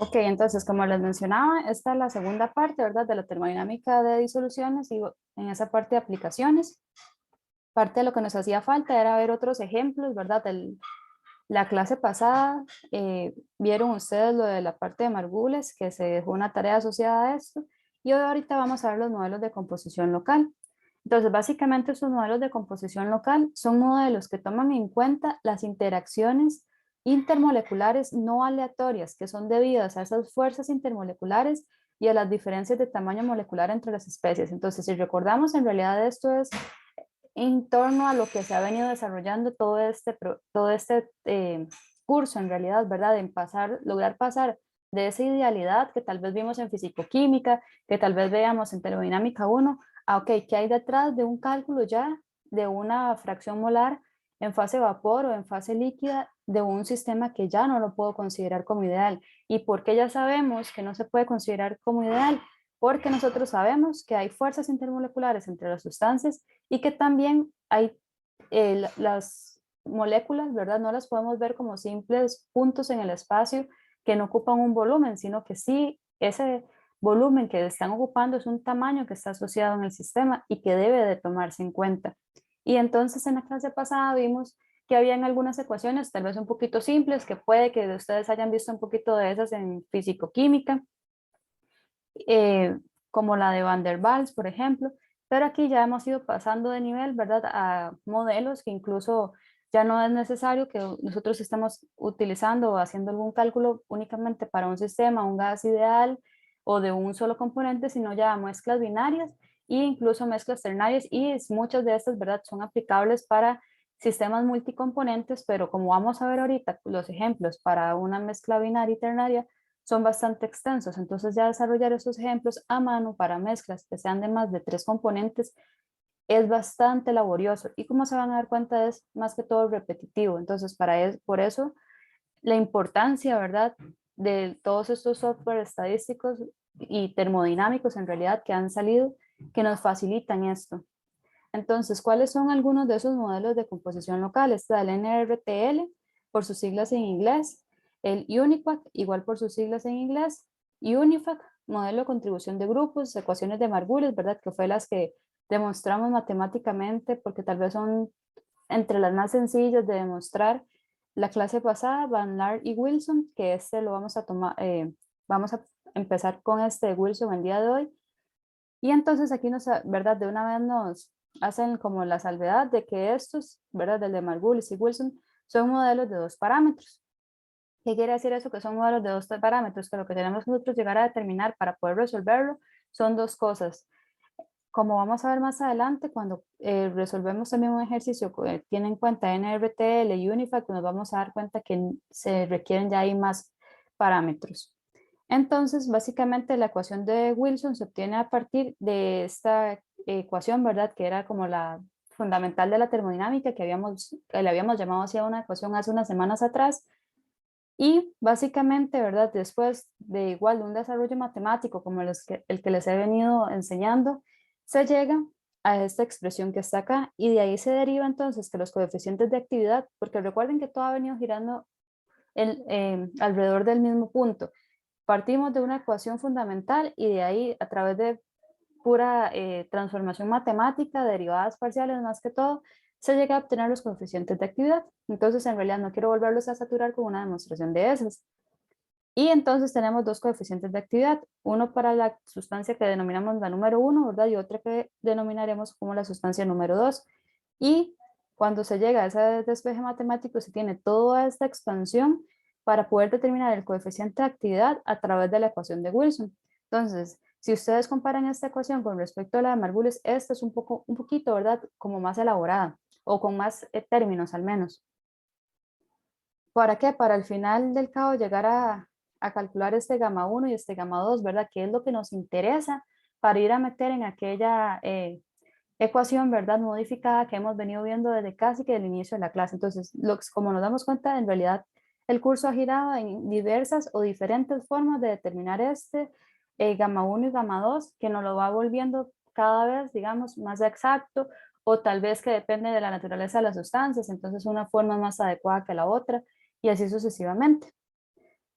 Ok, entonces, como les mencionaba, esta es la segunda parte, ¿verdad? De la termodinámica de disoluciones y en esa parte de aplicaciones. Parte de lo que nos hacía falta era ver otros ejemplos, ¿verdad? La clase pasada vieron ustedes lo de la parte de Margules, que se dejó una tarea asociada a esto, y hoy ahorita vamos a ver los modelos de composición local. Entonces, básicamente estos modelos de composición local son modelos que toman en cuenta las interacciones intermoleculares no aleatorias que son debidas a esas fuerzas intermoleculares y a las diferencias de tamaño molecular entre las especies. Entonces, si recordamos, en realidad esto es en torno a lo que se ha venido desarrollando todo este curso, en realidad, ¿verdad? En lograr pasar de esa idealidad que tal vez vimos en fisicoquímica, que tal vez veamos en termodinámica 1, a, ok, ¿qué hay detrás de un cálculo ya de una fracción molar en fase vapor o en fase líquida de un sistema que ya no lo puedo considerar como ideal? ¿Y por qué ya sabemos que no se puede considerar como ideal? Porque nosotros sabemos que hay fuerzas intermoleculares entre las sustancias y que también hay las moléculas, ¿verdad? No las podemos ver como simples puntos en el espacio que no ocupan un volumen, sino que sí ese volumen que están ocupando es un tamaño que está asociado en el sistema y que debe de tomarse en cuenta. Y entonces en la clase pasada vimos que habían algunas ecuaciones, tal vez un poquito simples, que puede que ustedes hayan visto un poquito de esas en físico-química, eh, como la de Van der Waals, por ejemplo, pero aquí ya hemos ido pasando de nivel, ¿verdad? A modelos que incluso ya no es necesario que nosotros estemos utilizando o haciendo algún cálculo únicamente para un sistema, un gas ideal o de un solo componente, sino ya mezclas binarias e incluso mezclas ternarias, y muchas de estas, ¿verdad? Son aplicables para sistemas multicomponentes, pero como vamos a ver ahorita, los ejemplos para una mezcla binaria y ternaria son bastante extensos. Entonces ya desarrollar esos ejemplos a mano para mezclas que sean de más de 3 componentes es bastante laborioso, y como se van a dar cuenta es más que todo repetitivo. Entonces por eso la importancia, ¿verdad?, de todos estos software estadísticos y termodinámicos en realidad que han salido, que nos facilitan esto. Entonces, ¿cuáles son algunos de esos modelos de composición local? Está el NRTL, por sus siglas en inglés, el UNIQUAC, igual por sus siglas en inglés, y UNIFAC, modelo de contribución de grupos, ecuaciones de Margulis, ¿verdad? Que fue las que demostramos matemáticamente, porque tal vez son entre las más sencillas de demostrar. La clase pasada, Van Laar y Wilson, que este lo vamos a tomar, vamos a empezar con este de Wilson el día de hoy. Y entonces aquí ¿verdad? De una vez nos hacen como la salvedad de que estos, ¿verdad? Del de Margulis y Wilson, son modelos de 2 parámetros. ¿Qué quiere decir eso? Que son modelos de 2 parámetros, que lo que tenemos nosotros llegar a determinar para poder resolverlo son dos cosas. Como vamos a ver más adelante, cuando resolvemos también un ejercicio que tiene en cuenta NRTL y UNIFAC, nos vamos a dar cuenta que se requieren ya ahí más parámetros. Entonces, básicamente la ecuación de Wilson se obtiene a partir de esta ecuación, ¿verdad? Que era como la fundamental de la termodinámica, que le habíamos llamado así a una ecuación hace unas semanas atrás. Y básicamente, ¿verdad? Después de igual un desarrollo matemático como el que les he venido enseñando, se llega a esta expresión que está acá, y de ahí se deriva entonces que los coeficientes de actividad, porque recuerden que todo ha venido girando alrededor del mismo punto. Partimos de una ecuación fundamental y de ahí, a través de pura transformación matemática, derivadas parciales más que todo, se llega a obtener los coeficientes de actividad. Entonces, en realidad no quiero volverlos a saturar con una demostración de esas. Y entonces tenemos dos coeficientes de actividad, uno para la sustancia que denominamos la número 1, ¿verdad? Y otra que denominaremos como la sustancia número 2. Y cuando se llega a ese despeje matemático, se tiene toda esta expansión para poder determinar el coeficiente de actividad a través de la ecuación de Wilson. Entonces, si ustedes comparan esta ecuación con respecto a la de Margulis, esta es un poquito, ¿verdad? Como más elaborada o con más términos al menos. ¿Para qué? Para al final del cabo llegar a calcular este gamma 1 y este gamma 2, ¿verdad? Que es lo que nos interesa para ir a meter en aquella ecuación, ¿verdad? Modificada que hemos venido viendo desde casi que el inicio de la clase. Entonces, como nos damos cuenta, en realidad el curso ha girado en diversas o diferentes formas de determinar este gamma 1 y gamma 2, que nos lo va volviendo cada vez, digamos, más exacto, o tal vez que depende de la naturaleza de las sustancias, entonces una forma más adecuada que la otra, y así sucesivamente.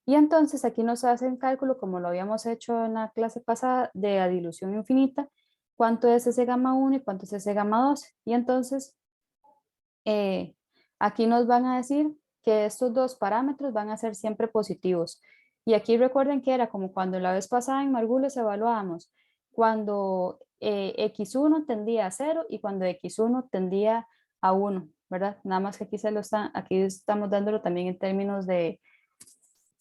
Y entonces aquí nos hace un cálculo, como lo habíamos hecho en la clase pasada, de la dilución infinita, cuánto es ese gamma 1 y cuánto es ese gamma 2. Y entonces eh, aquí nos van a decir que estos dos parámetros van a ser siempre positivos. Y aquí recuerden que era como cuando la vez pasada en Margules evaluábamos cuando x1 tendía a 0 y cuando x1 tendía a 1, ¿verdad? Nada más que aquí, aquí estamos dándolo también en términos de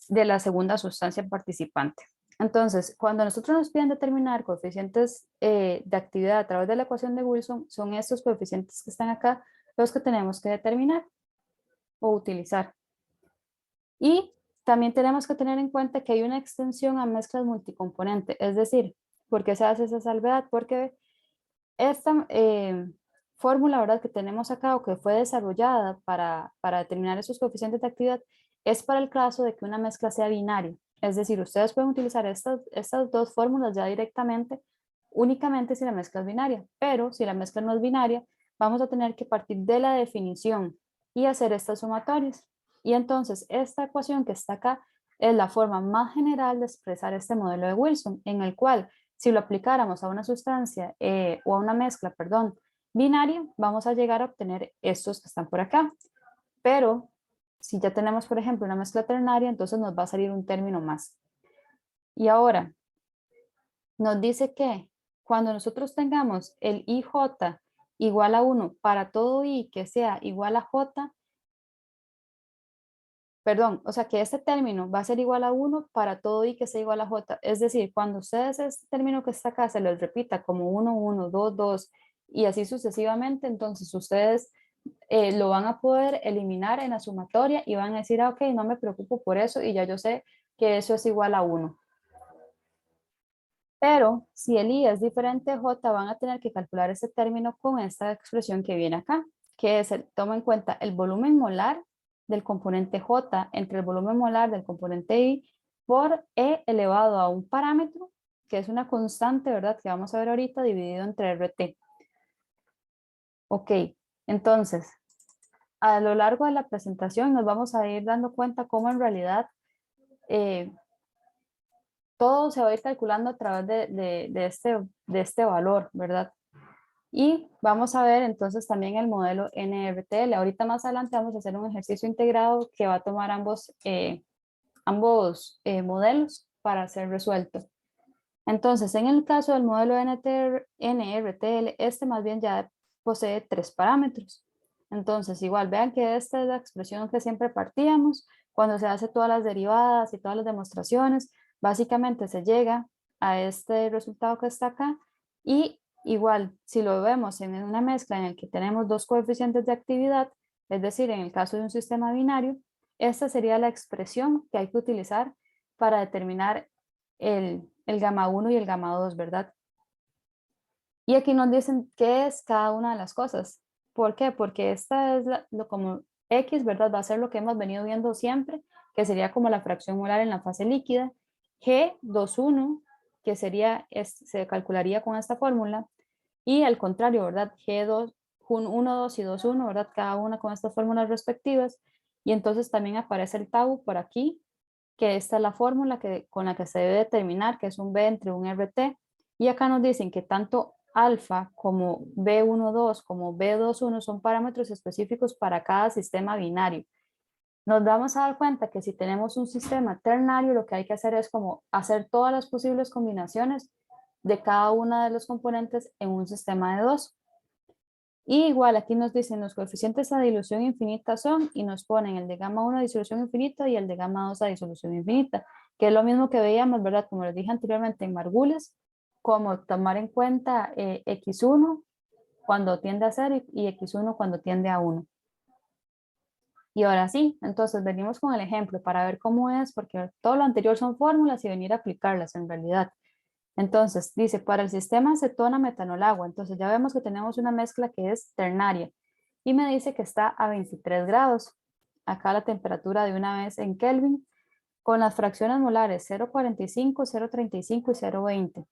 la segunda sustancia participante. Entonces, cuando nosotros nos piden determinar coeficientes de actividad a través de la ecuación de Wilson, son estos coeficientes que están acá los que tenemos que determinar o utilizar. Y también tenemos que tener en cuenta que hay una extensión a mezclas multicomponente, es decir, ¿por qué se hace esa salvedad? Porque esta fórmula, ¿verdad?, que tenemos acá o que fue desarrollada para determinar esos coeficientes de actividad es para el caso de que una mezcla sea binaria. Es decir, ustedes pueden utilizar estas dos fórmulas ya directamente, únicamente si la mezcla es binaria, pero si la mezcla no es binaria, vamos a tener que partir de la definición y hacer estas sumatorias. Y entonces esta ecuación que está acá es la forma más general de expresar este modelo de Wilson, en el cual si lo aplicáramos a una sustancia o a una mezcla, perdón, binaria, vamos a llegar a obtener estos que están por acá. Pero si ya tenemos, por ejemplo, una mezcla ternaria, entonces nos va a salir un término más. Y ahora nos dice que cuando nosotros tengamos el IJ igual a 1 para todo I que sea igual a J, perdón, o sea que este término va a ser igual a 1 para todo I que sea igual a J. Es decir, cuando ustedes este término que está acá se les repita como 1, 1, 2, 2 y así sucesivamente, entonces ustedes lo van a poder eliminar en la sumatoria y van a decir, ah, ok, no me preocupo por eso y ya yo sé que eso es igual a 1. Pero si el I es diferente a J, van a tener que calcular ese término con esta expresión que viene acá, que es, toma en cuenta el volumen molar del componente J entre el volumen molar del componente I por E elevado a un parámetro, que es una constante, ¿verdad? Que vamos a ver ahorita, dividido entre RT. Ok, entonces, a lo largo de la presentación nos vamos a ir dando cuenta cómo en realidad eh, todo se va a ir calculando a través de este valor, ¿verdad? Y vamos a ver entonces también el modelo NRTL. Ahorita más adelante vamos a hacer un ejercicio integrado que va a tomar ambos modelos para ser resuelto. Entonces, en el caso del modelo NRTL, este más bien ya posee tres parámetros. Entonces, igual, vean que esta es la expresión que siempre partíamos. Cuando se hace todas las derivadas y todas las demostraciones, básicamente se llega a este resultado que está acá. Y igual, si lo vemos en una mezcla en la que tenemos dos coeficientes de actividad, es decir, en el caso de un sistema binario, esta sería la expresión que hay que utilizar para determinar el gamma 1 y el gamma 2, ¿verdad? Y aquí nos dicen qué es cada una de las cosas. ¿Por qué? Porque esta es lo como X, ¿verdad? Va a ser lo que hemos venido viendo siempre, que sería como la fracción molar en la fase líquida. G21, que sería, se calcularía con esta fórmula. Y al contrario, ¿verdad? G2, 1, 2 y 2, 1, ¿verdad? Cada una con estas fórmulas respectivas. Y entonces también aparece el tau por aquí, que esta es la fórmula con la que se debe determinar que es un B entre un RT. Y acá nos dicen que tanto alfa como B12 como B21 son parámetros específicos para cada sistema binario. Nos vamos a dar cuenta que si tenemos un sistema ternario, lo que hay que hacer es como hacer todas las posibles combinaciones de cada una de los componentes en un sistema de dos. Y igual aquí nos dicen los coeficientes a dilución infinita son y nos ponen el de gamma 1 a disolución infinita y el de gamma 2 a disolución infinita, que es lo mismo que veíamos, ¿verdad? Como les dije anteriormente en Margules, como tomar en cuenta x1 cuando tiende a 0 y x1 cuando tiende a 1. Y ahora sí, entonces venimos con el ejemplo para ver cómo es, porque todo lo anterior son fórmulas y venir a aplicarlas en realidad. Entonces, dice, para el sistema acetona metanol agua. Entonces, ya vemos que tenemos una mezcla que es ternaria. Y me dice que está a 23 grados. Acá la temperatura de una vez en Kelvin, con las fracciones molares 0,45, 0,35 y 0,20.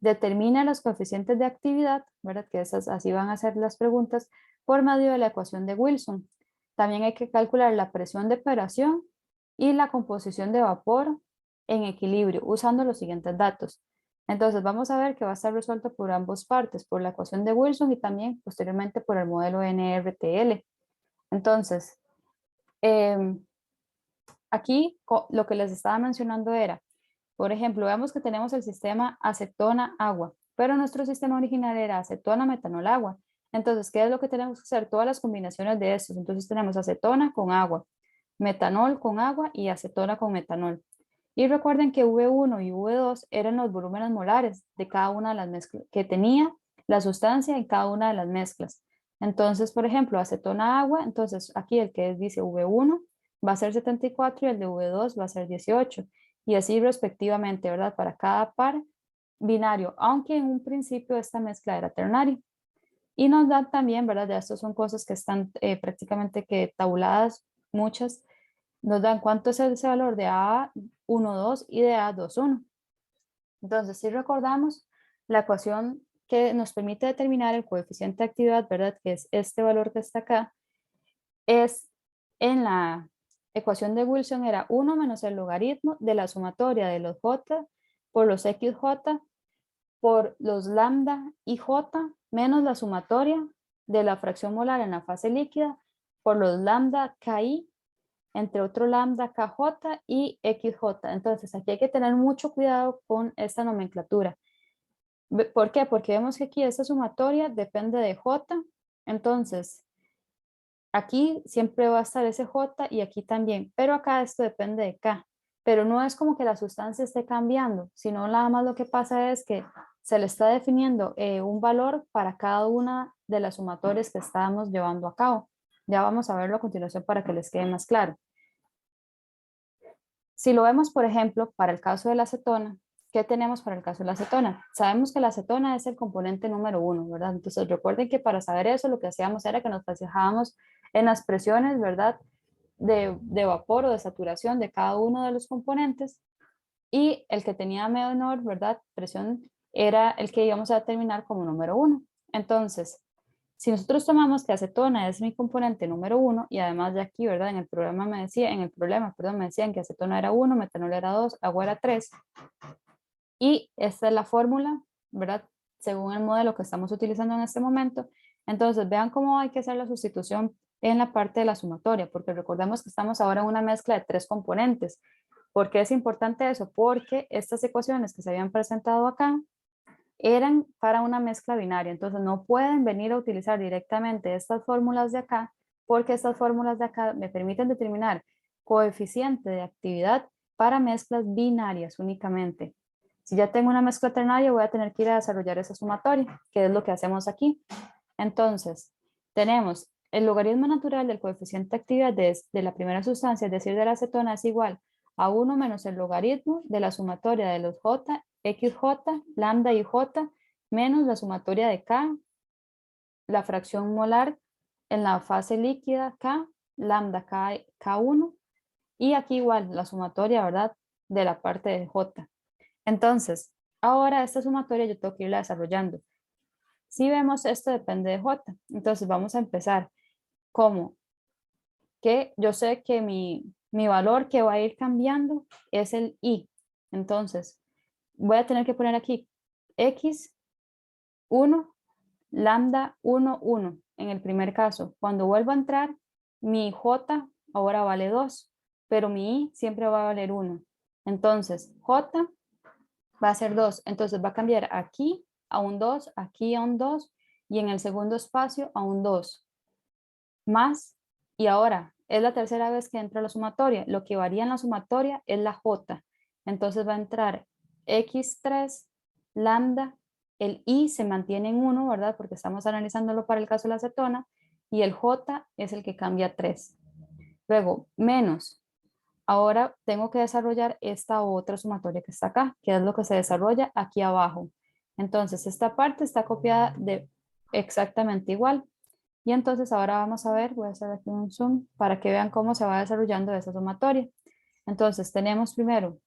Determina los coeficientes de actividad, ¿verdad? Que esas, así van a ser las preguntas, por medio de la ecuación de Wilson. También hay que calcular la presión de operación y la composición de vapor en equilibrio, usando los siguientes datos. Entonces vamos a ver que va a estar resuelto por ambas partes, por la ecuación de Wilson y también posteriormente por el modelo NRTL. Entonces, aquí lo que les estaba mencionando era, por ejemplo, veamos que tenemos el sistema acetona-agua, pero nuestro sistema original era acetona-metanol-agua. Entonces, ¿qué es lo que tenemos que hacer? Todas las combinaciones de estos. Entonces tenemos acetona con agua, metanol con agua y acetona con metanol. Y recuerden que V1 y V2 eran los volúmenes molares de cada una de las mezclas que tenía la sustancia en cada una de las mezclas. Entonces, por ejemplo, acetona agua, entonces aquí el que dice V1 va a ser 74 y el de V2 va a ser 18 y así respectivamente, ¿verdad? Para cada par binario, aunque en un principio esta mezcla era ternaria. Y nos dan también, ¿verdad? Ya estos son cosas que están prácticamente que tabuladas, muchas, nos dan cuánto es ese valor de A12 y de A21. Entonces, si recordamos la ecuación que nos permite determinar el coeficiente de actividad, ¿verdad? Que es este valor que está acá, es en la ecuación de Wilson era 1 menos el logaritmo de la sumatoria de los J por los XJ por los lambda y J menos la sumatoria de la fracción molar en la fase líquida por los lambda KI entre otro lambda KJ y XJ. Entonces aquí hay que tener mucho cuidado con esta nomenclatura. ¿Por qué? Porque vemos que aquí esta sumatoria depende de J, entonces aquí siempre va a estar ese J y aquí también, pero acá esto depende de K. Pero no es como que la sustancia esté cambiando, sino nada más lo que pasa es que se le está definiendo un valor para cada una de las sumatorias que estábamos llevando a cabo. Ya vamos a verlo a continuación para que les quede más claro. Si lo vemos, por ejemplo, para el caso de la acetona, ¿qué tenemos para el caso de la acetona? Sabemos que la acetona es el componente número 1, ¿verdad? Entonces recuerden que para saber eso lo que hacíamos era que nos fijábamos en las presiones, ¿verdad? De vapor o de saturación de cada uno de los componentes y el que tenía menor, ¿verdad? Presión era el que íbamos a determinar como número 1. Entonces, si nosotros tomamos que acetona es mi componente número 1 y además de aquí, ¿verdad? En el programa me decía, en el problema, perdón, me decían que acetona era 1, metanol era 2, agua era 3 y esta es la fórmula, ¿verdad? Según el modelo que estamos utilizando en este momento. Entonces, vean cómo hay que hacer la sustitución en la parte de la sumatoria, porque recordemos que estamos ahora en una mezcla de 3 componentes. ¿Por qué es importante eso? Porque estas ecuaciones que se habían presentado acá eran para una mezcla binaria, entonces no pueden venir a utilizar directamente estas fórmulas de acá, porque estas fórmulas de acá me permiten determinar coeficiente de actividad para mezclas binarias únicamente. Si ya tengo una mezcla ternaria, voy a tener que ir a desarrollar esa sumatoria, que es lo que hacemos aquí. Entonces, tenemos el logaritmo natural del coeficiente de actividad de la primera sustancia, es decir, de la acetona, es igual a 1 menos el logaritmo de la sumatoria de los J, XJ, lambda y J, menos la sumatoria de K, la fracción molar en la fase líquida K, lambda K, K1, y aquí igual la sumatoria, ¿verdad? De la parte de J. Entonces, ahora esta sumatoria yo tengo que irla desarrollando. Si vemos, esto depende de J. Entonces vamos a empezar como que yo sé que mi valor que va a ir cambiando es el I. Entonces, voy a tener que poner aquí X1, lambda 1, 1 en el primer caso. Cuando vuelva a entrar, mi J ahora vale 2, pero mi I siempre va a valer 1. Entonces, J va a ser 2. Entonces va a cambiar aquí a un 2, aquí a un 2 y en el segundo espacio a un 2. Más, y ahora es la tercera vez que entra la sumatoria. Lo que varía en la sumatoria es la J. Entonces va a entrar X3, lambda, el I se mantiene en 1, ¿verdad? Porque estamos analizándolo para el caso de la acetona, y el J es el que cambia a 3. Luego, menos. Ahora tengo que desarrollar esta otra sumatoria que está acá, que es lo que se desarrolla aquí abajo. Entonces, esta parte está copiada de exactamente igual. Y entonces ahora vamos a ver, voy a hacer aquí un zoom para que vean cómo se va desarrollando esa sumatoria. Entonces tenemos primero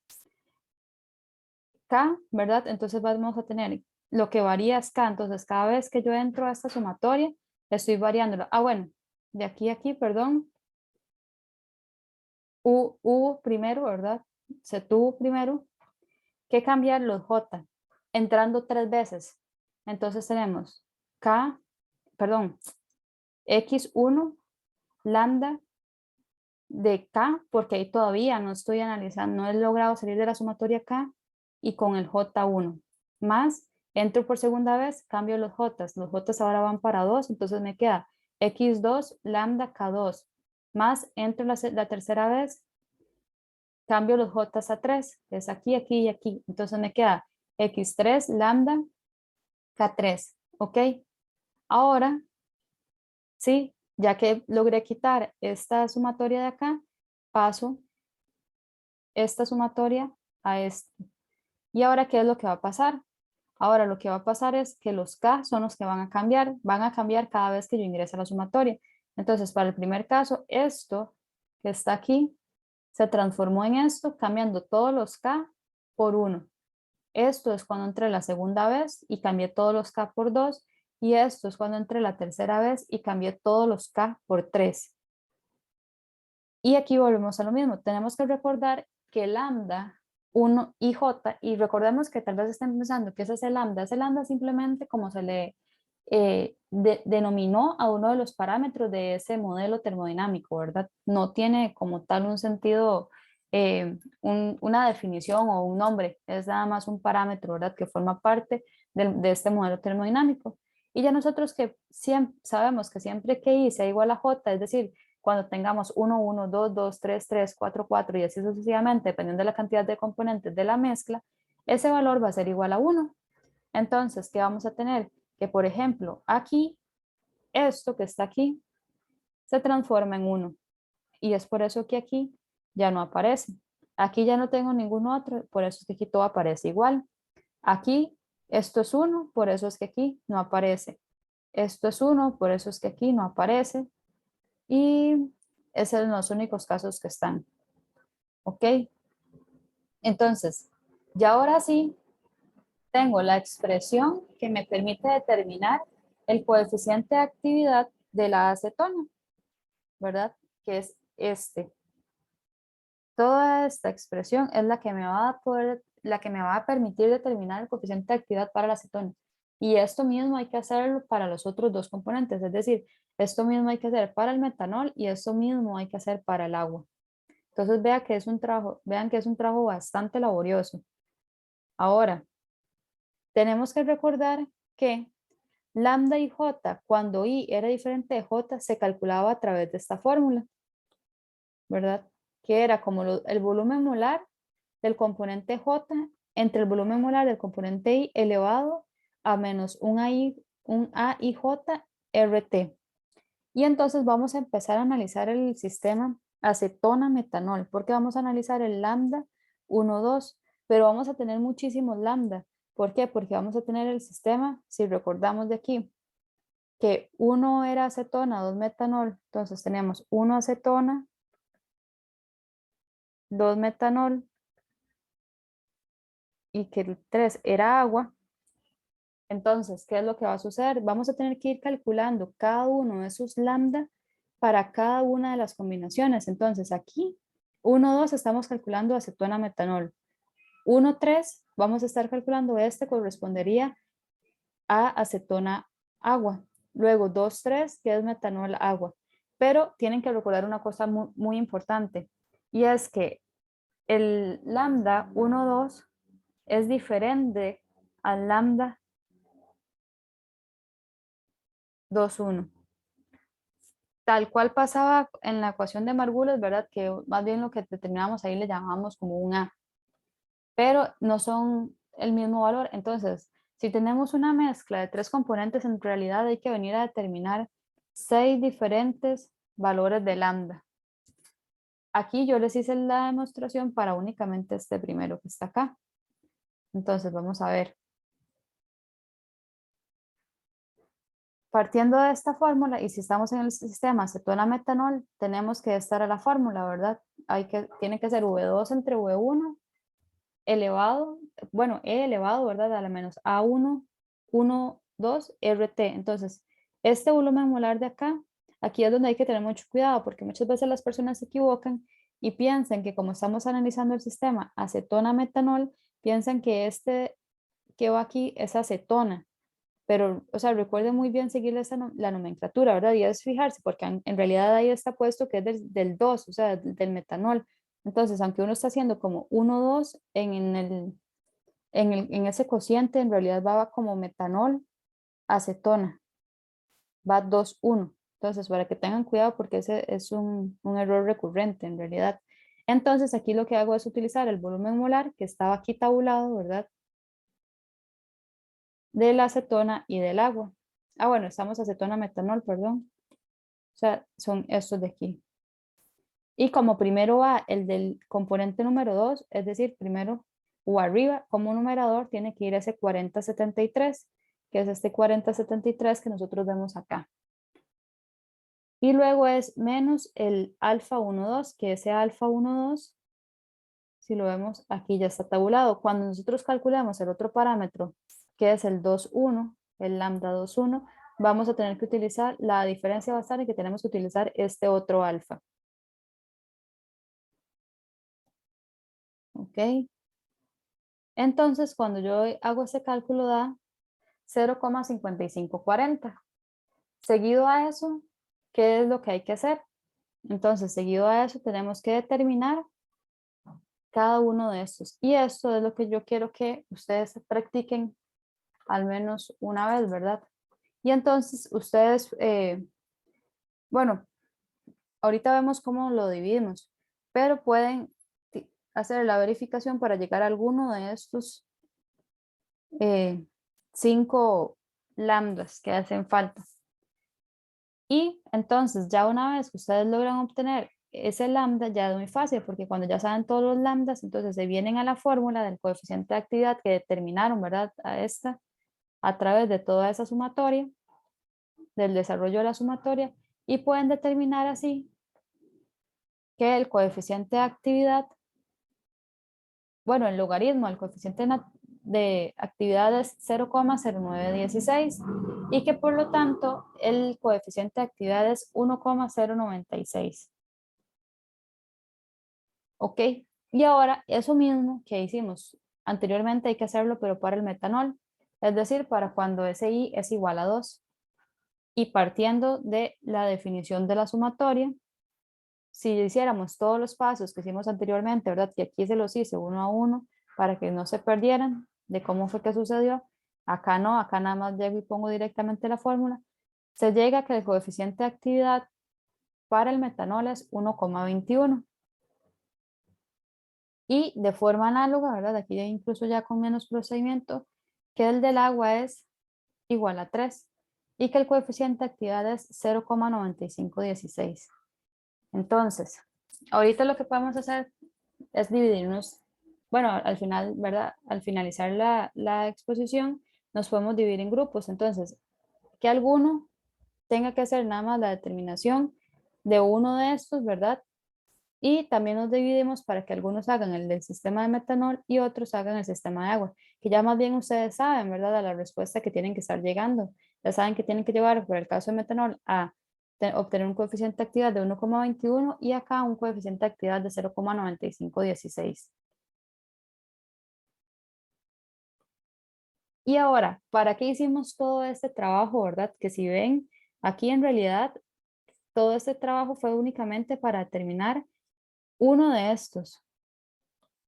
K, ¿verdad? Entonces vamos a tener lo que varía es K. Entonces cada vez que yo entro a esta sumatoria, estoy variándolo. Ah, bueno, de aquí a aquí, perdón. hubo primero, ¿verdad? Se tuvo primero que cambiar los J, entrando 3 veces. Entonces tenemos K, perdón, X1 lambda de K, porque ahí todavía no estoy analizando, no he logrado salir de la sumatoria K, y con el J1, más entro por segunda vez, cambio los J ahora van para 2, entonces me queda X2 lambda K2, más entro la tercera vez, cambio los J a 3, es aquí, aquí y aquí, entonces me queda X3 lambda K3, ¿ok? Ahora, sí, ya que logré quitar esta sumatoria de acá, paso esta sumatoria a este. ¿Y ahora qué es lo que va a pasar? Ahora lo que va a pasar es que los K son los que van a cambiar cada vez que yo ingrese a la sumatoria. Entonces, para el primer caso, esto que está aquí se transformó en esto, cambiando todos los K por 1. Esto es cuando entré la segunda vez y cambié todos los K por 2. Y esto es cuando entré la tercera vez y cambié todos los K por 3. Y aquí volvemos a lo mismo. Tenemos que recordar que lambda 1 y j, y recordemos que tal vez estén pensando que ese lambda simplemente como se le denominó a uno de los parámetros de ese modelo termodinámico, ¿verdad? No tiene como tal un sentido, una definición o un nombre, es nada más un parámetro, ¿verdad? Que forma parte de este modelo termodinámico. Y ya nosotros que siempre, sabemos que siempre que I sea igual a J, es decir, cuando tengamos 1, 1, 2, 2, 3, 3, 4, 4 y así sucesivamente, dependiendo de la cantidad de componentes de la mezcla, ese valor va a ser igual a 1. Entonces, ¿qué vamos a tener? Que, por ejemplo, aquí, esto que está aquí, se transforma en 1. Y es por eso que aquí ya no aparece. Aquí ya no tengo ningún otro, por eso es que aquí todo aparece igual. Aquí, esto es 1, por eso es que aquí no aparece. Esto es 1, por eso es que aquí no aparece. Y esos son los únicos casos que están. ¿Ok? Entonces, ya ahora sí, tengo la expresión que me permite determinar el coeficiente de actividad de la acetona, ¿verdad? Que es este. Toda esta expresión es la que me va a poder, la que me va a permitir determinar el coeficiente de actividad para la acetona. Y esto mismo hay que hacerlo para los otros dos componentes, es decir, esto mismo hay que hacer para el metanol y esto mismo hay que hacer para el agua. Entonces vean que es un trabajo bastante laborioso. Ahora, tenemos que recordar que lambda y j, cuando i era diferente de j, se calculaba a través de esta fórmula, ¿verdad? Que era como el volumen molar del componente j entre el volumen molar del componente i elevado a menos un AIJ RT. Y entonces vamos a empezar a analizar el sistema acetona-metanol, porque vamos a analizar el lambda 1, 2, pero vamos a tener muchísimos lambda. ¿Por qué? Porque vamos a tener el sistema, si recordamos de aquí, que 1 era acetona, 2 metanol, entonces tenemos 1 acetona, 2 metanol, y que el 3 era agua. Entonces, ¿qué es lo que va a suceder? Vamos a tener que ir calculando cada uno de esos lambda para cada una de las combinaciones. Entonces, aquí, 1, 2, estamos calculando acetona metanol. 1, 3, vamos a estar calculando este, correspondería a acetona agua. Luego, 2, 3, que es metanol agua. Pero tienen que recordar una cosa muy, muy importante, y es que el lambda 1, 2 es diferente al lambda 2, 1. Tal cual pasaba en la ecuación de Margulis, ¿verdad? Que más bien lo que determinamos ahí le llamamos como un A, pero no son el mismo valor. Entonces, si tenemos una mezcla de 3 componentes, en realidad hay que venir a determinar 6 diferentes valores de lambda. Aquí yo les hice la demostración para únicamente este primero que está acá. Entonces, vamos a ver. Partiendo de esta fórmula, y si estamos en el sistema acetona-metanol, tenemos que estar a la fórmula, ¿verdad? Tiene que ser V2 entre V1 elevado, bueno, E elevado, ¿verdad? A la menos A1, 1, 2, RT. Entonces, este volumen molar de acá, aquí es donde hay que tener mucho cuidado, porque muchas veces las personas se equivocan y piensen que como estamos analizando el sistema acetona-metanol, piensen que este que va aquí es acetona, pero, o sea, recuerden muy bien seguir la nomenclatura, ¿verdad? Y es fijarse, porque en realidad ahí está puesto que es del 2, o sea, del metanol. Entonces, aunque uno está haciendo como 1, 2 en ese cociente, en realidad va como metanol, acetona, va 2, 1. Entonces, para que tengan cuidado, porque ese es un error recurrente en realidad. Entonces, aquí lo que hago es utilizar el volumen molar que estaba aquí tabulado, ¿verdad? De la acetona y del agua. Ah, bueno, estamos acetona, metanol, perdón. O sea, son estos de aquí. Y como primero va el del componente número 2, es decir, primero o arriba, como numerador, tiene que ir ese 4073, que es este 4073 que nosotros vemos acá. Y luego es menos el alfa 12, que ese alfa 12, si lo vemos aquí ya está tabulado. Cuando nosotros calculamos el otro parámetro, que es el 21, el lambda 21, vamos a tener que utilizar, la diferencia va a estar en que tenemos que utilizar este otro alfa. ¿Ok? Entonces, cuando yo hago ese cálculo da 0,5540. Seguido a eso, ¿qué es lo que hay que hacer? Entonces, seguido a eso, tenemos que determinar cada uno de estos. Y esto es lo que yo quiero que ustedes practiquen al menos una vez, ¿verdad? Y entonces ustedes, bueno, ahorita vemos cómo lo dividimos, pero pueden hacer la verificación para llegar a alguno de estos 5 lambdas que hacen falta. Y entonces ya una vez que ustedes logran obtener ese lambda, ya es muy fácil porque cuando ya saben todos los lambdas, entonces se vienen a la fórmula del coeficiente de actividad que determinaron, ¿verdad? A través de toda esa sumatoria, del desarrollo de la sumatoria, y pueden determinar así que el coeficiente de actividad, bueno, el logaritmo del coeficiente de actividad es 0,0916 y que por lo tanto el coeficiente de actividad es 1,096. ¿Ok? Y ahora eso mismo que hicimos anteriormente hay que hacerlo pero para el metanol, es decir, para cuando ese I es igual a 2. Y partiendo de la definición de la sumatoria, si hiciéramos todos los pasos que hicimos anteriormente, ¿verdad? Que aquí se los hice uno a uno para que no se perdieran de cómo fue que sucedió. Acá no, acá nada más llego y pongo directamente la fórmula. Se llega a que el coeficiente de actividad para el metanol es 1,21. Y de forma análoga, ¿verdad? Aquí ya incluso ya con menos procedimiento, que el del agua es igual a 3 y que el coeficiente de actividad es 0,9516. Entonces, ahorita lo que podemos hacer es dividirnos, bueno, al final, ¿verdad? Al finalizar la exposición, nos podemos dividir en grupos. Entonces, que alguno tenga que hacer nada más la determinación de uno de estos, ¿verdad? Y también nos dividimos para que algunos hagan el del sistema de metanol y otros hagan el sistema de agua, que ya más bien ustedes saben, ¿verdad? A la respuesta que tienen que estar llegando. Ya saben que tienen que llevar, por el caso de metanol, a obtener un coeficiente de actividad de 1,21 y acá un coeficiente de actividad de 0,9516. Y ahora, ¿para qué hicimos todo este trabajo, verdad? Que si ven, aquí en realidad todo este trabajo fue únicamente para determinar uno de estos,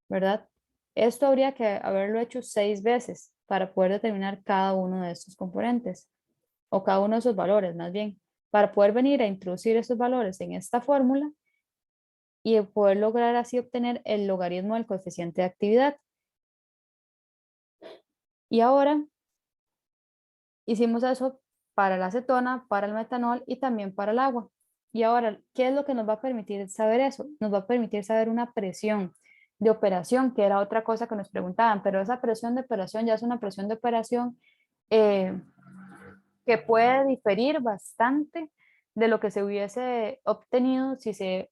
¿verdad? Esto habría que haberlo hecho 6 veces para poder determinar cada uno de estos componentes o cada uno de esos valores, más bien, para poder venir a introducir esos valores en esta fórmula y poder lograr así obtener el logaritmo del coeficiente de actividad. Y ahora hicimos eso para la acetona, para el metanol y también para el agua. Y ahora, ¿qué es lo que nos va a permitir saber eso? Nos va a permitir saber una presión de operación, que era otra cosa que nos preguntaban, pero esa presión de operación ya es una presión de operación eh, que puede diferir bastante de lo que se hubiese obtenido si se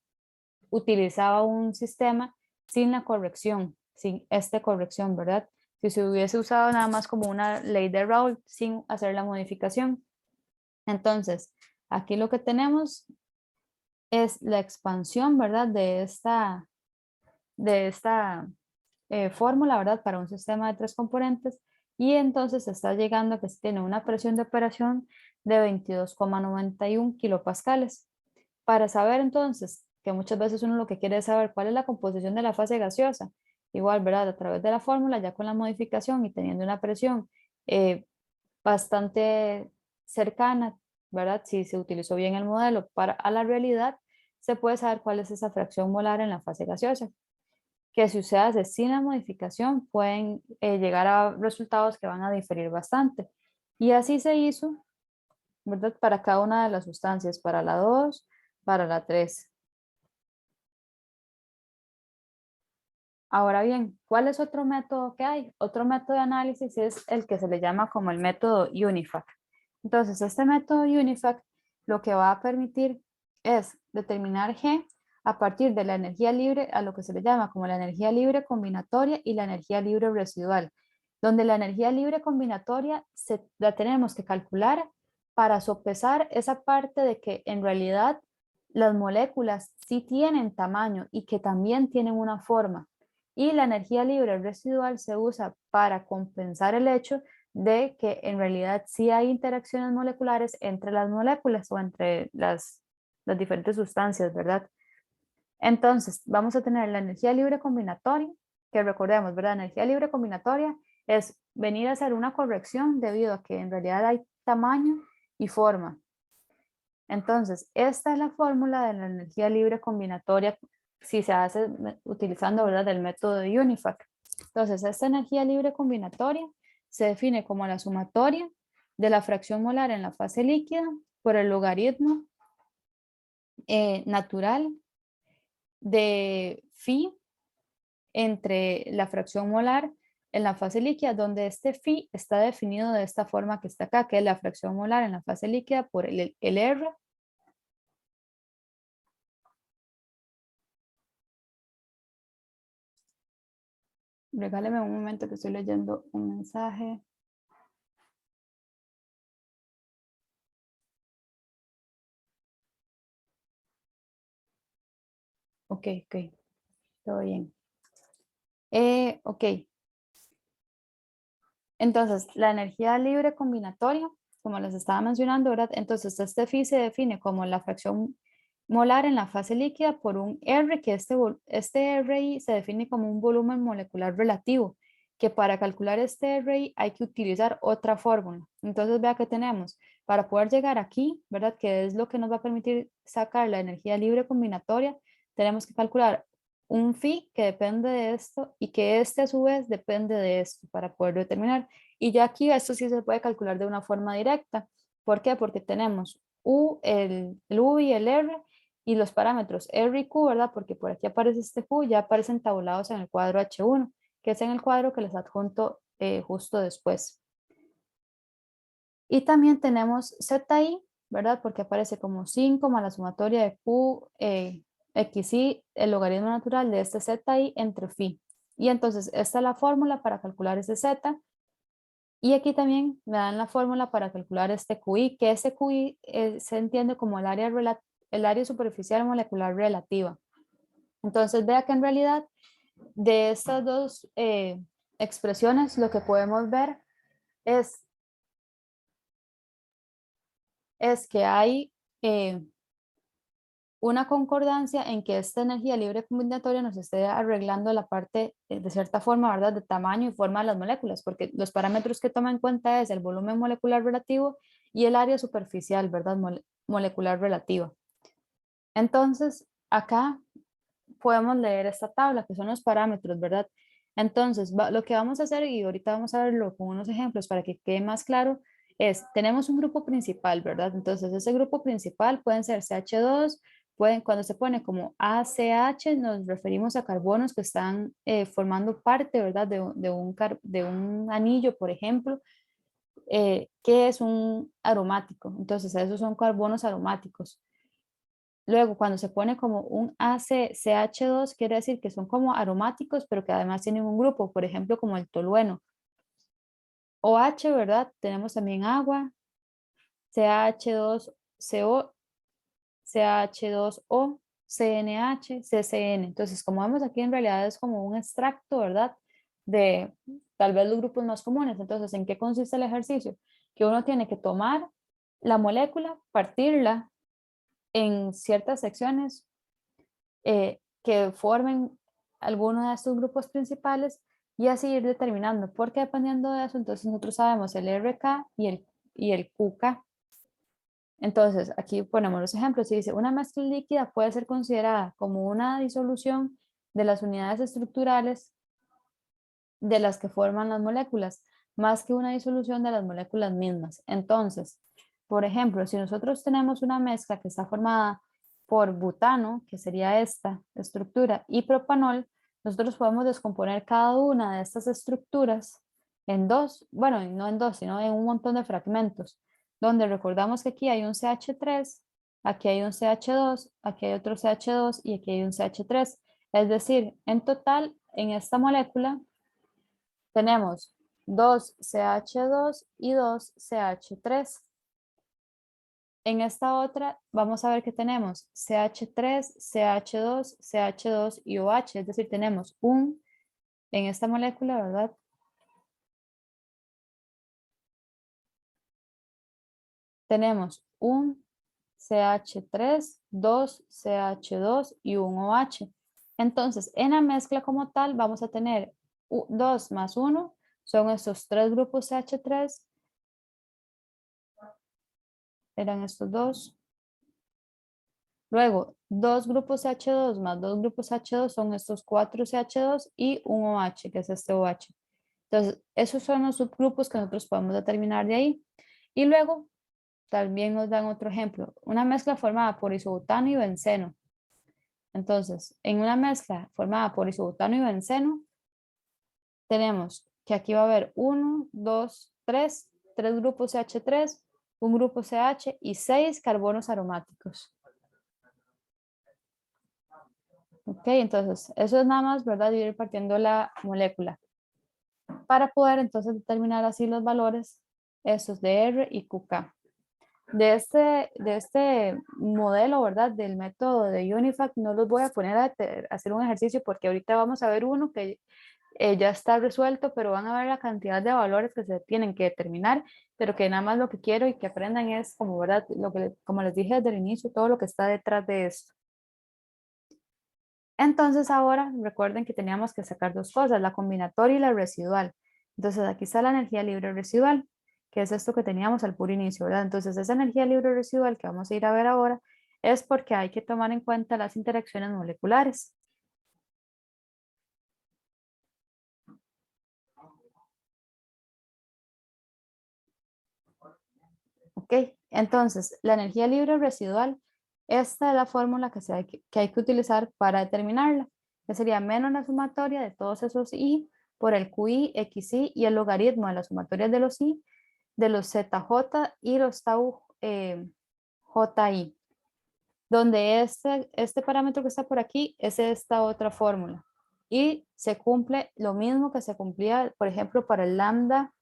utilizaba un sistema sin la corrección, sin esta corrección, ¿verdad? Si se hubiese usado nada más como una ley de Raoult sin hacer la modificación. Entonces, aquí lo que tenemos es la expansión, ¿verdad? De esta fórmula, ¿verdad? Para un sistema de tres componentes. Y entonces está llegando a que se tiene una presión de operación de 22,91 kilopascales. Para saber entonces, que muchas veces uno lo que quiere es saber cuál es la composición de la fase gaseosa, igual, ¿verdad? A través de la fórmula, ya con la modificación y teniendo una presión eh, bastante cercana, ¿verdad? Si se utilizó bien el modelo para a la realidad, se puede saber cuál es esa fracción molar en la fase gaseosa, que si se hace sin la modificación pueden llegar a resultados que van a diferir bastante. Y así se hizo, ¿verdad? Para cada una de las sustancias, para la 2, para la 3. Ahora bien, ¿cuál es otro método que hay? Otro método de análisis es el que se le llama como el método UNIFAC. Entonces, este método UNIFAC lo que va a permitir es determinar G a partir de la energía libre, a lo que se le llama como la energía libre combinatoria y la energía libre residual, donde la energía libre combinatoria la tenemos que calcular para sopesar esa parte de que en realidad las moléculas sí tienen tamaño y que también tienen una forma. Y la energía libre residual se usa para compensar el hecho de que en realidad sí hay interacciones moleculares entre las moléculas o entre las diferentes sustancias, ¿verdad? Entonces, vamos a tener la energía libre combinatoria, que recordemos, ¿verdad? Energía libre combinatoria es venir a hacer una corrección debido a que en realidad hay tamaño y forma. Entonces, esta es la fórmula de la energía libre combinatoria si se hace utilizando, ¿verdad?, el método de UNIFAC. Entonces, esta energía libre combinatoria se define como la sumatoria de la fracción molar en la fase líquida por el logaritmo natural de phi entre la fracción molar en la fase líquida, donde este phi está definido de esta forma que está acá, que es la fracción molar en la fase líquida por el R. Regáleme un momento que estoy leyendo un mensaje. Ok, ok, todo bien. Ok, entonces la energía libre combinatoria, como les estaba mencionando, ¿verdad? Entonces este phi se define como la fracción molar en la fase líquida por un R, que este RI se define como un volumen molecular relativo, que para calcular este RI hay que utilizar otra fórmula. Entonces vea que tenemos, para poder llegar aquí, ¿verdad? Que es lo que nos va a permitir sacar la energía libre combinatoria, tenemos que calcular un phi que depende de esto y que este a su vez depende de esto para poder determinar. Y ya aquí esto sí se puede calcular de una forma directa. ¿Por qué? Porque tenemos el U y el R y los parámetros R y Q, ¿verdad? Porque por aquí aparece este Q, ya aparecen tabulados en el cuadro H1, que es en el cuadro que les adjunto justo después. Y también tenemos ZI, ¿verdad? Porque aparece como 5 más la sumatoria de Q, XI, el logaritmo natural de este ZI entre phi. Y entonces esta es la fórmula para calcular ese Z. Y aquí también me dan la fórmula para calcular este QI, que este QI se entiende como el área superficial molecular relativa. Entonces vea que en realidad de estas dos expresiones lo que podemos ver es, es que hay una concordancia en que esta energía libre combinatoria nos esté arreglando la parte, de cierta forma, ¿verdad?, de tamaño y forma de las moléculas, porque los parámetros que toma en cuenta es el volumen molecular relativo y el área superficial, ¿verdad?, molecular relativa. Entonces, acá podemos leer esta tabla, que son los parámetros, ¿verdad? Entonces, lo que vamos a hacer, y ahorita vamos a verlo con unos ejemplos para que quede más claro, es, tenemos un grupo principal, ¿verdad? Entonces, ese grupo principal pueden ser CH2, cuando se pone como ACH, nos referimos a carbonos que están formando parte, ¿verdad? De un anillo, por ejemplo, que es un aromático. Entonces, esos son carbonos aromáticos. Luego, cuando se pone como un ACCH2, quiere decir que son como aromáticos, pero que además tienen un grupo, por ejemplo, como el tolueno. OH, ¿verdad? Tenemos también agua, CH2CO, CH2O, CNH, CCN. Entonces, como vemos aquí, en realidad es como un extracto, ¿verdad? De tal vez los grupos más comunes. Entonces, ¿en qué consiste el ejercicio? Que uno tiene que tomar la molécula, partirla en ciertas secciones que formen alguno de estos grupos principales y así ir determinando, porque dependiendo de eso, entonces nosotros sabemos el RK y el QK. Entonces, aquí ponemos los ejemplos y dice, una mezcla líquida puede ser considerada como una disolución de las unidades estructurales de las que forman las moléculas, más que una disolución de las moléculas mismas. Entonces, por ejemplo, si nosotros tenemos una mezcla que está formada por butano, que sería esta estructura, y propanol, nosotros podemos descomponer cada una de estas estructuras en dos, bueno, no en dos, sino en un montón de fragmentos, donde recordamos que aquí hay un CH3, aquí hay un CH2, aquí hay otro CH2 y aquí hay un CH3. Es decir, en total, en esta molécula tenemos 2 CH2 y 2 CH3. En esta otra vamos a ver que tenemos CH3, CH2, CH2 y OH, es decir, tenemos en esta molécula, ¿verdad? Tenemos un CH3, 2 CH2 y un OH. Entonces, en la mezcla como tal vamos a tener 2 más 1, son estos tres grupos CH3, eran estos dos. Luego, dos grupos CH2 más dos grupos CH2 son estos 4 CH2 y un OH, que es este OH. Entonces, esos son los subgrupos que nosotros podemos determinar de ahí. Y luego, también nos dan otro ejemplo, una mezcla formada por isobutano y benceno. Entonces, en una mezcla formada por isobutano y benceno, tenemos que aquí va a haber 1, 2, 3, 3 grupos CH3, un grupo CH y 6 carbonos aromáticos. Ok, entonces eso es nada más, ¿verdad? Ir partiendo la molécula para poder entonces determinar así los valores, estos de R y QK. De este modelo, ¿verdad? Del método de UNIFAC, no los voy a poner a hacer un ejercicio porque ahorita vamos a ver uno que ya está resuelto, pero van a ver la cantidad de valores que se tienen que determinar, pero que nada más lo que quiero y que aprendan es como, ¿verdad? Lo que, como les dije desde el inicio, todo lo que está detrás de esto. Entonces ahora recuerden que teníamos que sacar dos cosas, la combinatoria y la residual. Entonces aquí está la energía libre residual, que es esto que teníamos al puro inicio, ¿verdad? Entonces esa energía libre residual que vamos a ir a ver ahora es porque hay que tomar en cuenta las interacciones moleculares. ¿Ok? Entonces la energía libre residual, esta es la fórmula que hay que utilizar para determinarla, que sería menos la sumatoria de todos esos I por el QI, XI y el logaritmo de las sumatorias de los I de los ZJ y los tau JI, donde este parámetro que está por aquí es esta otra fórmula. Y se cumple lo mismo que se cumplía, por ejemplo, para el lambda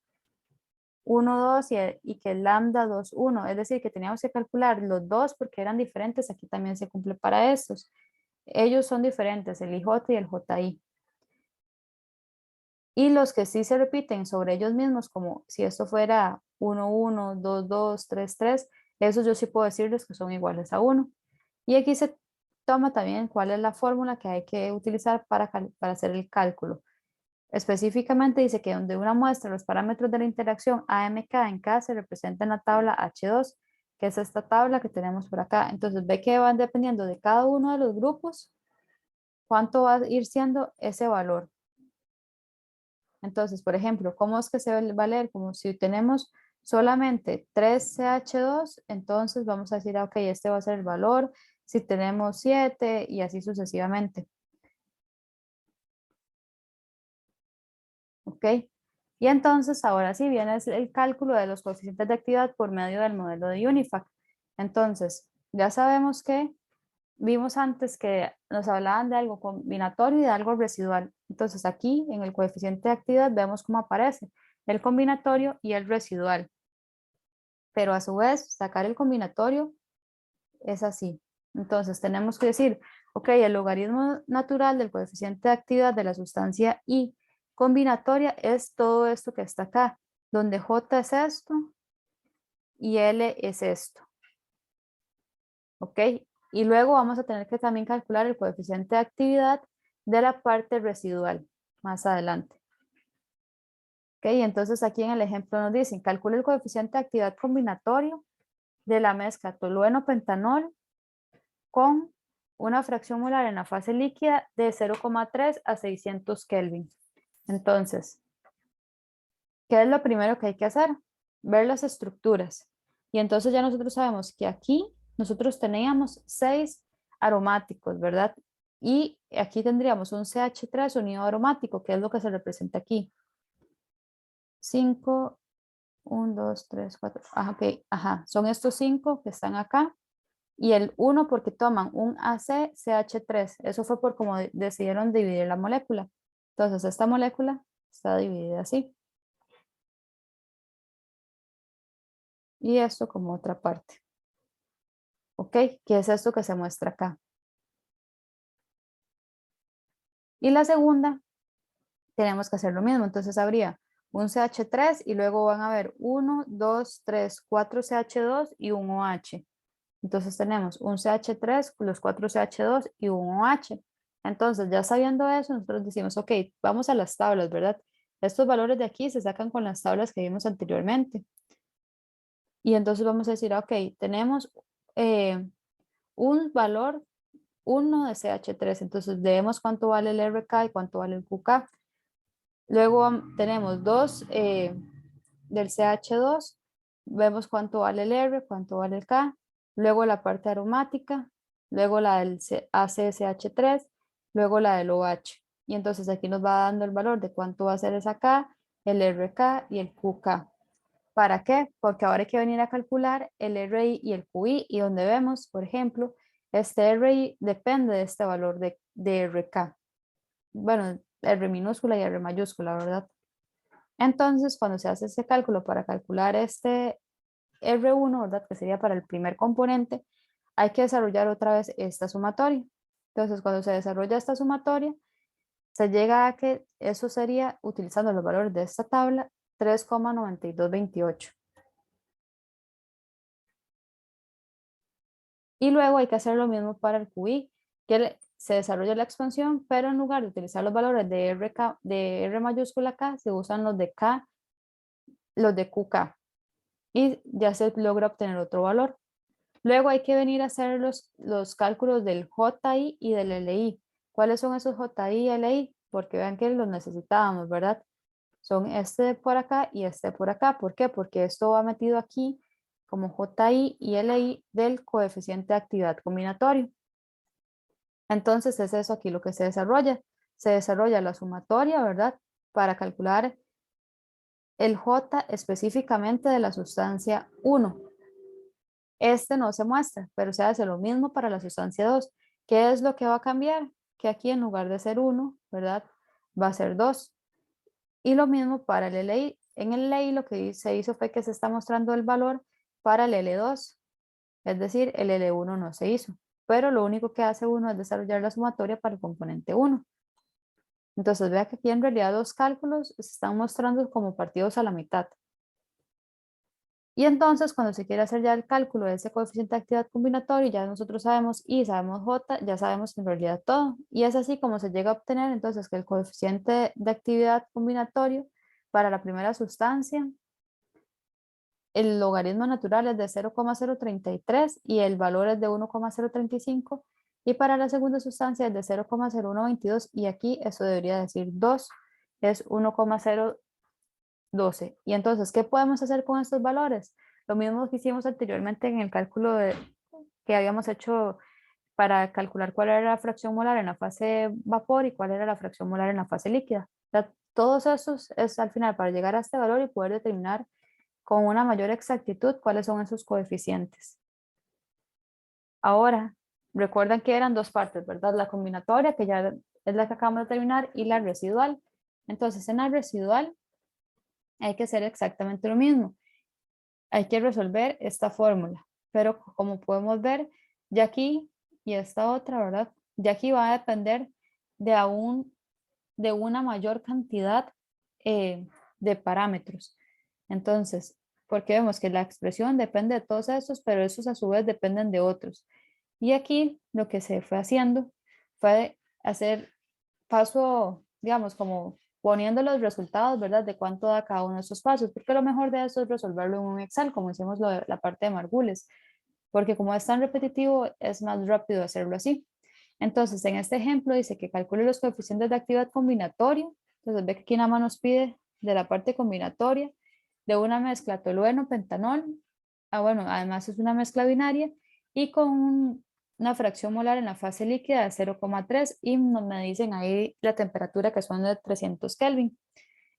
1, 2 y que el lambda 2, 1. Es decir, que teníamos que calcular los dos porque eran diferentes. Aquí también se cumple para estos. Ellos son diferentes, el IJ y el JI. Y los que sí se repiten sobre ellos mismos, como si esto fuera 1, 1, 2, 2, 3, 3, esos yo sí puedo decirles que son iguales a 1. Y aquí se toma también cuál es la fórmula que hay que utilizar para hacer el cálculo. Específicamente dice que donde una muestra los parámetros de la interacción AMK en K se representa en la tabla H2, que es esta tabla que tenemos por acá. Entonces ve que van dependiendo de cada uno de los grupos, cuánto va a ir siendo ese valor. Entonces, por ejemplo, ¿cómo es que se va a leer? Como si tenemos solamente 3 CH2, entonces vamos a decir, ok, este va a ser el valor. Si tenemos 7 y así sucesivamente. ¿Ok? Y entonces ahora sí viene el cálculo de los coeficientes de actividad por medio del modelo de UNIFAC. Entonces, ya sabemos que vimos antes que nos hablaban de algo combinatorio y de algo residual. Entonces aquí en el coeficiente de actividad vemos cómo aparece el combinatorio y el residual. Pero a su vez sacar el combinatorio es así. Entonces tenemos que decir, ok, el logaritmo natural del coeficiente de actividad de la sustancia I combinatoria es todo esto que está acá, donde J es esto y L es esto. Ok, y luego vamos a tener que también calcular el coeficiente de actividad de la parte residual más adelante. Ok, entonces aquí en el ejemplo nos dicen, calcula el coeficiente de actividad combinatorio de la mezcla tolueno-pentanol con una fracción molar en la fase líquida de 0,3 a 600 Kelvin. Entonces, ¿qué es lo primero que hay que hacer? Ver las estructuras. Y entonces ya nosotros sabemos que aquí nosotros teníamos 6 aromáticos, ¿verdad? Y aquí tendríamos un CH3 unido aromático, que es lo que se representa aquí. 5, 1, 2, 3, 4. Ajá, ok, ajá. Son estos 5 que están acá. Y el 1 porque toman un ACCH3. Eso fue por cómo decidieron dividir la molécula. Entonces esta molécula está dividida así. Y esto como otra parte. ¿Ok? ¿Qué es esto que se muestra acá? Y la segunda, tenemos que hacer lo mismo. Entonces habría un CH3 y luego van a haber 1, 2, 3, 4 CH2 y un OH. Entonces tenemos un CH3, los 4 CH2 y un OH. Entonces, ya sabiendo eso, nosotros decimos, ok, vamos a las tablas, ¿verdad? Estos valores de aquí se sacan con las tablas que vimos anteriormente. Y entonces vamos a decir, ok, tenemos un valor 1 de CH3, entonces vemos cuánto vale el RK y cuánto vale el QK. Luego tenemos 2 del CH2, vemos cuánto vale el R, cuánto vale el K, luego la parte aromática, luego la del ACSH3, luego la del OH. Y entonces aquí nos va dando el valor de cuánto va a ser esa K, el RK y el QK. ¿Para qué? Porque ahora hay que venir a calcular el RI y el QI y donde vemos, por ejemplo, este RI depende de este valor de RK. Bueno, R minúscula y R mayúscula, ¿verdad? Entonces, cuando se hace ese cálculo para calcular este R1, ¿verdad? Que sería para el primer componente, hay que desarrollar otra vez esta sumatoria. Entonces, cuando se desarrolla esta sumatoria, se llega a que eso sería, utilizando los valores de esta tabla, 3,9228. Y luego hay que hacer lo mismo para el QI, que se desarrolla la expansión, pero en lugar de utilizar los valores de de R mayúscula K, se usan los de K, los de QK. Y ya se logra obtener otro valor. Luego hay que venir a hacer los cálculos del JI y del LI. ¿Cuáles son esos JI y LI? Porque vean que los necesitábamos, ¿verdad? Son este por acá y este por acá. ¿Por qué? Porque esto va metido aquí como JI y LI del coeficiente de actividad combinatorio. Entonces es eso aquí lo que se desarrolla. Se desarrolla la sumatoria, ¿verdad? Para calcular el J específicamente de la sustancia 1. Este no se muestra, pero se hace lo mismo para la sustancia 2. ¿Qué es lo que va a cambiar? Que aquí en lugar de ser 1, ¿verdad? Va a ser 2. Y lo mismo para el LI. En el LI lo que se hizo fue que se está mostrando el valor para el L2. Es decir, el L1 no se hizo. Pero lo único que hace uno es desarrollar la sumatoria para el componente 1. Entonces vea que aquí en realidad los cálculos se están mostrando como partidos a la mitad. Y entonces cuando se quiere hacer ya el cálculo de ese coeficiente de actividad combinatorio, ya nosotros sabemos I, sabemos J, ya sabemos en realidad todo. Y es así como se llega a obtener entonces que el coeficiente de actividad combinatorio para la primera sustancia, el logaritmo natural es de 0,033 y el valor es de 1,035. Y para la segunda sustancia es de 0,0122 y aquí eso debería decir 2, es 1,012. Y entonces, ¿qué podemos hacer con estos valores? Lo mismo que hicimos anteriormente en el cálculo que habíamos hecho para calcular cuál era la fracción molar en la fase vapor y cuál era la fracción molar en la fase líquida. Todos esos es al final para llegar a este valor y poder determinar con una mayor exactitud cuáles son esos coeficientes. Ahora, recuerdan que eran dos partes, ¿verdad? La combinatoria, que ya es la que acabamos de terminar, y la residual. Entonces, en la residual hay que hacer exactamente lo mismo. Hay que resolver esta fórmula, pero como podemos ver, ya aquí y esta otra, ¿verdad? Ya aquí va a depender de una mayor cantidad de parámetros. Entonces, porque vemos que la expresión depende de todos estos, pero esos a su vez dependen de otros. Y aquí lo que se fue haciendo fue hacer paso, digamos, como poniendo los resultados, ¿verdad? De cuánto da cada uno de esos pasos, porque lo mejor de eso es resolverlo en un Excel, como hicimos la parte de Margules, porque como es tan repetitivo, es más rápido hacerlo así. Entonces, en este ejemplo dice que calcule los coeficientes de actividad combinatoria. Entonces, ve que aquí nada más nos pide de la parte combinatoria de una mezcla tolueno-pentanol. Ah, bueno, además es una mezcla binaria y con una fracción molar en la fase líquida de 0,3 y me dicen ahí la temperatura que son de 300 Kelvin.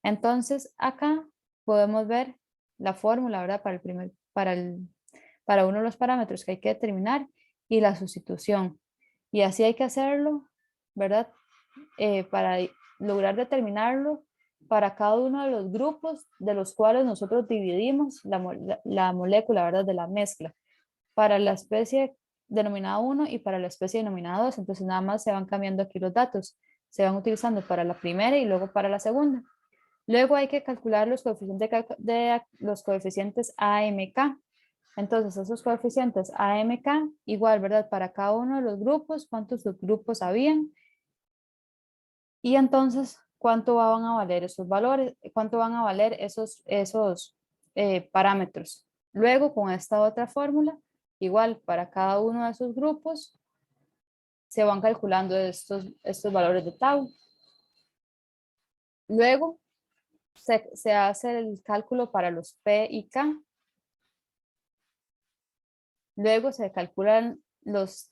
Entonces, acá podemos ver la fórmula, ¿verdad? Para uno de los parámetros que hay que determinar y la sustitución. Y así hay que hacerlo, ¿verdad? Para lograr determinarlo para cada uno de los grupos de los cuales nosotros dividimos la molécula, ¿verdad? De la mezcla. Para la especie denominada 1 y para la especie denominada 2. Entonces nada más se van cambiando aquí los datos. Se van utilizando para la primera y luego para la segunda. Luego hay que calcular los coeficientes AMK. Entonces, esos coeficientes AMK, igual, ¿verdad? Para cada uno de los grupos, cuántos subgrupos habían. Y entonces, ¿cuánto van a valer esos valores? ¿Cuánto van a valer esos parámetros? Luego, con esta otra fórmula, igual, para cada uno de esos grupos, se van calculando estos valores de tau. Luego, se hace el cálculo para los P y K. Luego se calculan los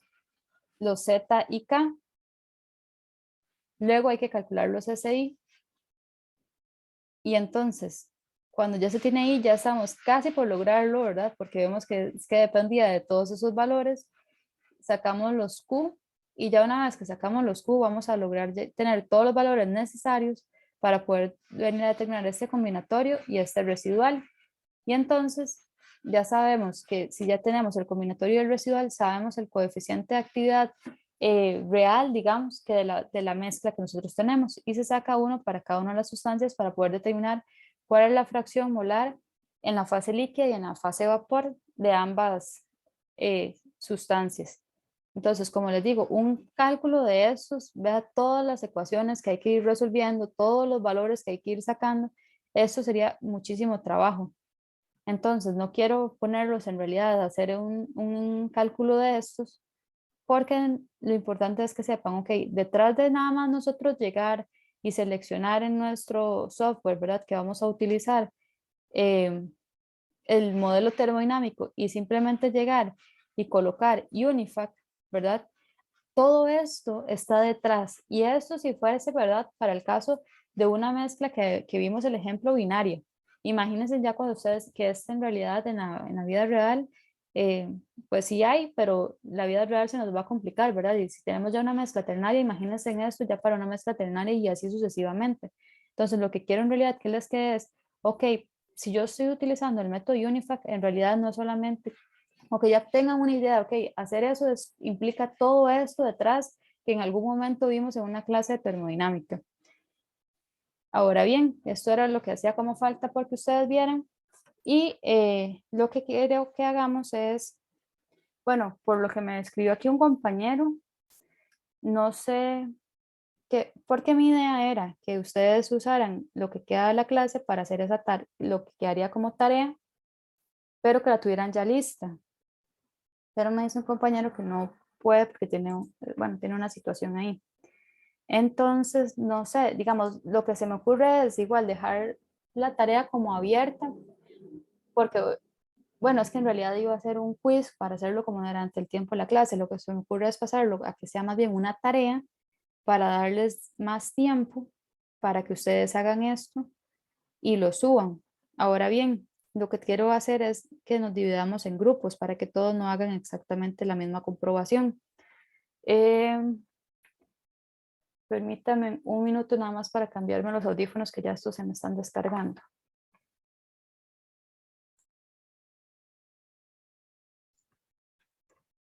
Z y K. Luego hay que calcular los SI. Y entonces, cuando ya se tiene ahí, ya estamos casi por lograrlo, ¿verdad? Porque vemos que es que dependía de todos esos valores. Sacamos los Q y ya una vez que sacamos los Q, vamos a lograr tener todos los valores necesarios para poder venir a determinar este combinatorio y este residual. Y entonces ya sabemos que si ya tenemos el combinatorio y el residual, sabemos el coeficiente de actividad real, digamos, que de la mezcla que nosotros tenemos. Y se saca uno para cada una de las sustancias para poder determinar cuál es la fracción molar en la fase líquida y en la fase vapor de ambas sustancias. Entonces, como les digo, un cálculo de estos, vea todas las ecuaciones que hay que ir resolviendo, todos los valores que hay que ir sacando, esto sería muchísimo trabajo. Entonces, no quiero ponerlos en realidad a hacer un cálculo de estos, porque lo importante es que sepan, ok, detrás de nada más nosotros llegar y seleccionar en nuestro software, ¿verdad? Que vamos a utilizar eh, el modelo termodinámico y simplemente llegar y colocar UNIFAC, ¿verdad? Todo esto está detrás y esto si fuese, ¿verdad? Para el caso de una mezcla que vimos el ejemplo binario. Imagínense ya cuando ustedes, que es en realidad en la vida real, eh, pues sí hay, pero la vida real se nos va a complicar, ¿verdad? Y si tenemos ya una mezcla ternaria, imagínense en esto ya para una mezcla ternaria y así sucesivamente. Entonces, lo que quiero en realidad que les quede es, ok, si yo estoy utilizando el método UNIFAC, en realidad no solamente o que ya tengan una idea, ok, hacer eso implica todo esto detrás que en algún momento vimos en una clase de termodinámica. Ahora bien, esto era lo que hacía como falta porque ustedes vieran y lo que quiero que hagamos es, bueno, por lo que me escribió aquí un compañero, no sé qué, porque mi idea era que ustedes usaran lo que queda de la clase para hacer lo que quedaría como tarea, pero que la tuvieran ya lista. Pero me dice un compañero que no puede porque tiene, bueno, tiene una situación ahí. Entonces, no sé, digamos, lo que se me ocurre es igual dejar la tarea como abierta, porque, bueno, es que en realidad iba a hacer un quiz para hacerlo como durante el tiempo de la clase. Lo que se me ocurre es pasarlo a que sea más bien una tarea para darles más tiempo para que ustedes hagan esto y lo suban. Ahora bien, lo que quiero hacer es que nos dividamos en grupos para que todos no hagan exactamente la misma comprobación. Permítame un minuto nada más para cambiarme los audífonos que ya estos se me están descargando.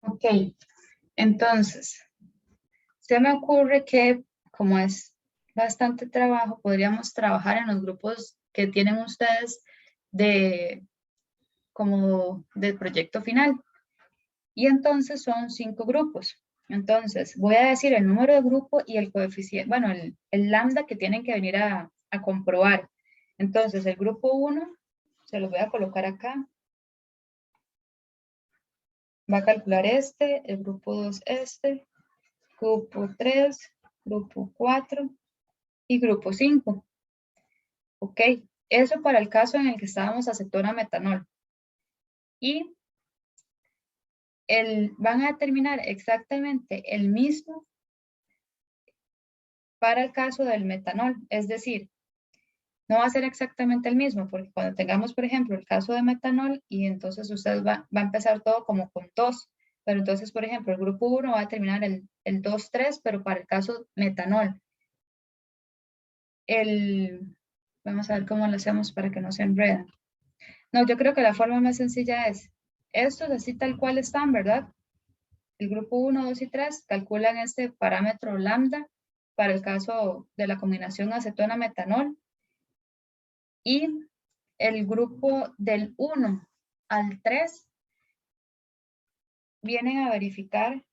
Ok, Entonces, se me ocurre que como es bastante trabajo, podríamos trabajar en los grupos que tienen ustedes como de proyecto final. Y entonces son 5 grupos. Entonces, voy a decir el número de grupo y el coeficiente, bueno, el lambda que tienen que venir a comprobar. Entonces, el grupo 1, se los voy a colocar acá. Va a calcular el grupo 2 grupo 3, grupo 4 y grupo 5. Ok, eso para el caso en el que estábamos acetona metanol. Y van a determinar exactamente el mismo para el caso del metanol. Es decir, no va a ser exactamente el mismo, porque cuando tengamos, por ejemplo, el caso de metanol, y entonces usted va a empezar todo como con 2, pero entonces, por ejemplo, el grupo 1 va a determinar el 2, 3, pero para el caso metanol. Vamos a ver cómo lo hacemos para que no se enreden. No, yo creo que la forma más sencilla es, estos así tal cual están, ¿verdad? El grupo 1, 2 y 3 calculan este parámetro lambda para el caso de la combinación acetona-metanol y el grupo del 1 al 3 vienen a verificar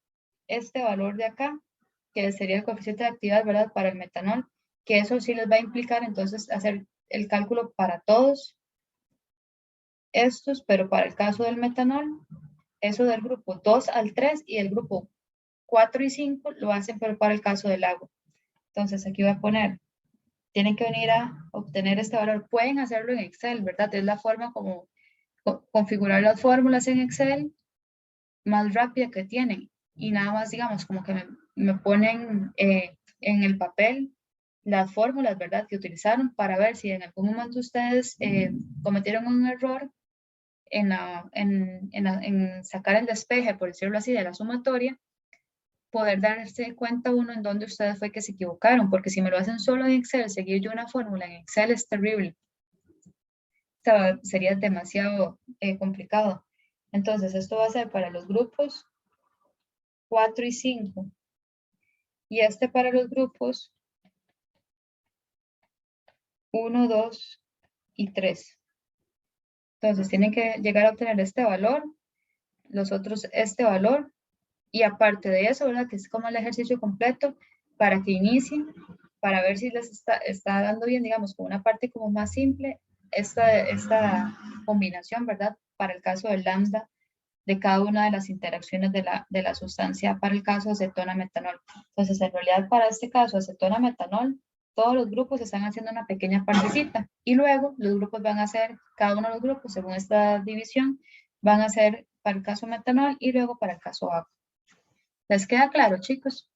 este valor de acá, que sería el coeficiente de actividad, ¿verdad? Para el metanol, que eso sí les va a implicar entonces hacer el cálculo para todos estos, pero para el caso del metanol, eso del grupo 2 al 3 y el grupo 4 y 5 lo hacen, pero para el caso del agua. Entonces aquí voy a poner, tienen que venir a obtener este valor. Pueden hacerlo en Excel, ¿verdad? Es la forma como configurar las fórmulas en Excel más rápida que tienen. Y nada más, digamos, como que me ponen en el papel las fórmulas, ¿verdad? Que utilizaron para ver si en algún momento ustedes cometieron un error en sacar el despeje, por decirlo así, de la sumatoria, poder darse cuenta uno en dónde ustedes fue que se equivocaron, porque si me lo hacen solo en Excel, seguir yo una fórmula en Excel es terrible. Sería demasiado complicado. Entonces, esto va a ser para los grupos 4 y 5. Y este para los grupos 1, 2 y 3. Entonces, tienen que llegar a obtener este valor, los otros este valor, y aparte de eso, ¿verdad? Que es como el ejercicio completo para que inicien, para ver si les está dando bien, digamos, con una parte como más simple, esta combinación, ¿verdad? Para el caso del lambda de cada una de las interacciones de la sustancia para el caso acetona-metanol. Entonces, en realidad, para este caso acetona-metanol, todos los grupos están haciendo una pequeña partecita y luego los grupos van a hacer, cada uno de los grupos, según esta división, van a hacer para el caso metanol y luego para el caso agua. ¿Les queda claro, chicos?